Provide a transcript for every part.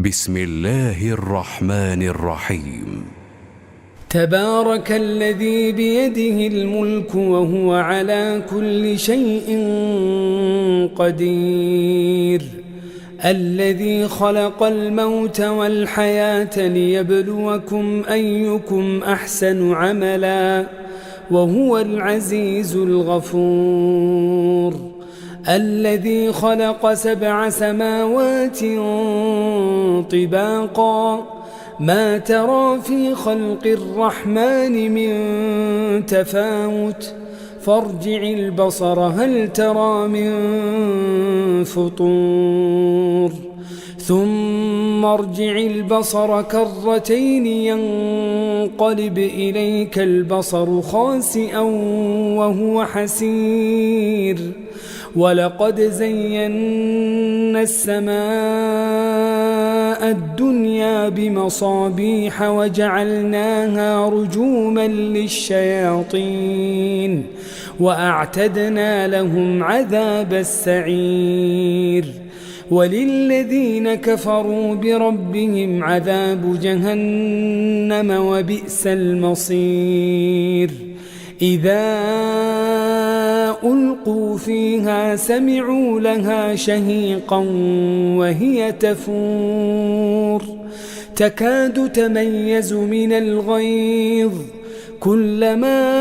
بسم الله الرحمن الرحيم. تبارك الذي بيده الملك وهو على كل شيء قدير، الذي خلق الموت والحياة ليبلوكم أيكم أحسن عملا وهو العزيز الغفور، الذي خلق 7 سماوات طباقا ما ترى في خلق الرحمن من تفاوت فارجع البصر هل ترى من فطور ثم ارجع البصر كرتين ينقلب إليك البصر خاسئا وهو حسير، ولقد زينا السماء الدنيا بمصابيح وجعلناها رجوما للشياطين وأعتدنا لهم عذاب السعير، وللذين كفروا بربهم عذاب جهنم وبئس المصير. إذا ألقوا فيها سمعوا لها شهيقا وهي تفور تكاد تميز من الغيظ، كلما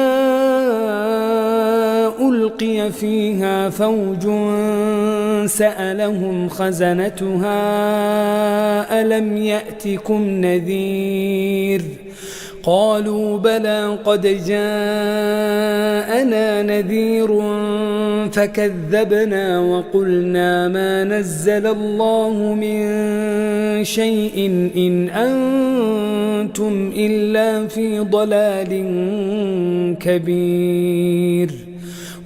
ألقي فيها فوج سألهم خزنتها ألم يأتكم نذير، قالوا بلى قد جاءنا نذير فكذبنا وقلنا ما نزل الله من شيء إن أنتم إلا في ضلال كبير،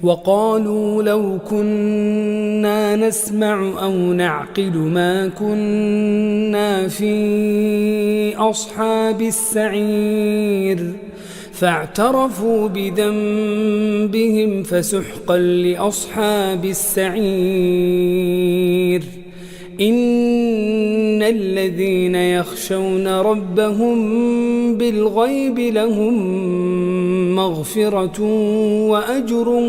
وقالوا لو كنا نسمع أو نعقل ما كنا في أصحاب السعير، فاعترفوا بذنبهم فسحقا لأصحاب السعير. إن الذين يخشون ربهم بالغيب لهم مغفرة وأجر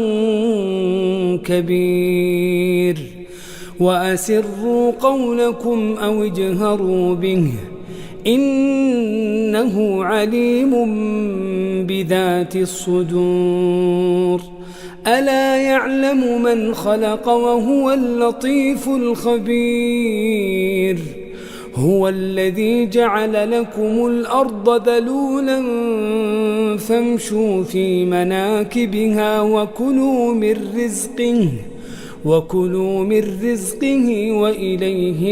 كبير، وأسروا قولكم أو اجهروا به إنه عليم بذات الصدور، ألا يعلم من خلق وهو اللطيف الخبير، هو الذي جعل لكم الأرض ذلولا فامشوا في مناكبها وكلوا من رزقه وإليه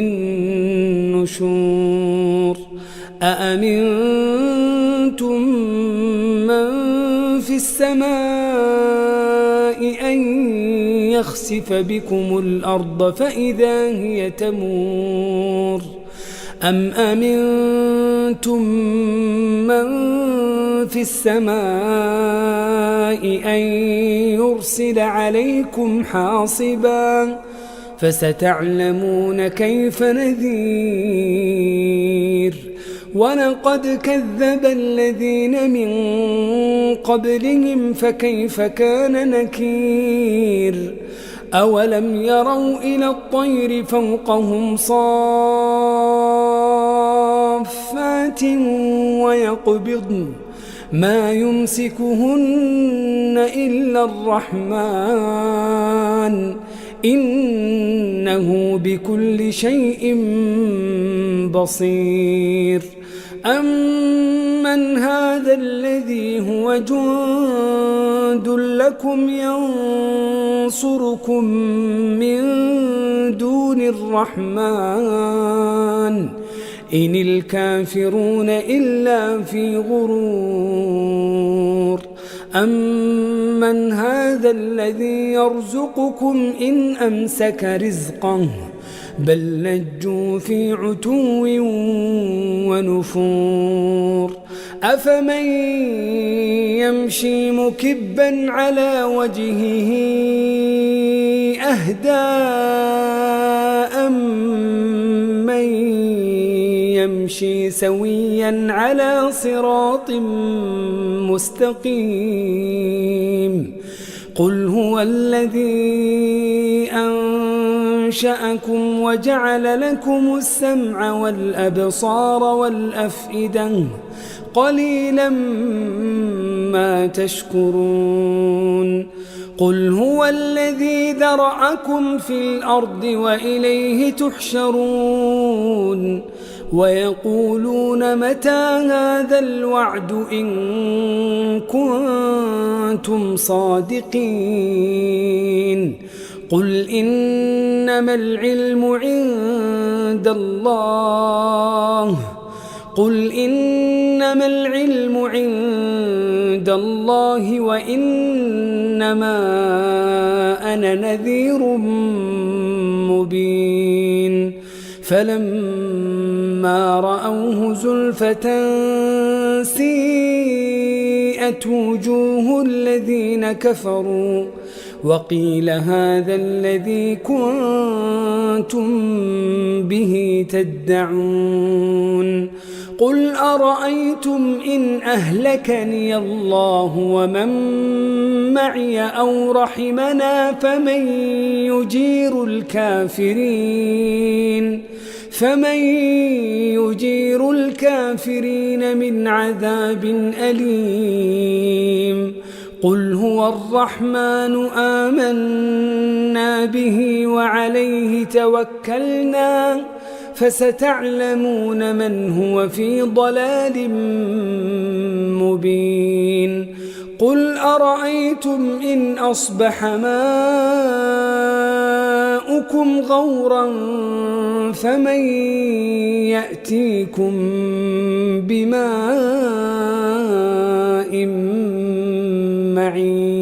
النشور. أأمنتم من في السماء أن يخسف بكم الأرض فإذا هي تمور، أم أمنتم من في السماء أن يرسل عليكم حاصبا فستعلمون كيف نذير. ولقد كذب الذين من قبلهم فكيف كان نكير، أولم يروا إلى الطير فوقهم صافات ويقبضن ما يمسكهن إلا الرحمن إنه بكل شيء بصير. أمن هذا الذي هو جند لكم ينصركم من دون الرحمن إن الكافرون إلا في غرور. أمن هذا الذي يرزقكم إن أمسك رزقه بل لجوا في عتو ونفور. أفمن يمشي مكبا على وجهه أهدى أمن يمشي سويا على صراط مستقيم قل هو الذي أنشأكم وجعل لكم السمع والأبصار والأفئدة قليلا ما تشكرون قل هو الذي ذرأكم في الأرض وإليه تحشرون ويقولون متى هذا الوعد إن كنتم صادقين قل إنما العلم عند الله وإنما أنا نذير مبين فلما رأوه زلفة سيئت وجوه الذين كفروا وقيل هذا الذي كنتم به تدعون قل أرأيتم إن أهلكني الله ومن معي أو رحمنا فمن يجير الكافرين من عذاب أليم قل هو الرحمن آمنا به وعليه توكلنا فستعلمون من هو في ضلال مبين قل أرأيتم إن أصبح ماؤكم غورا فمن يأتيكم بماء معين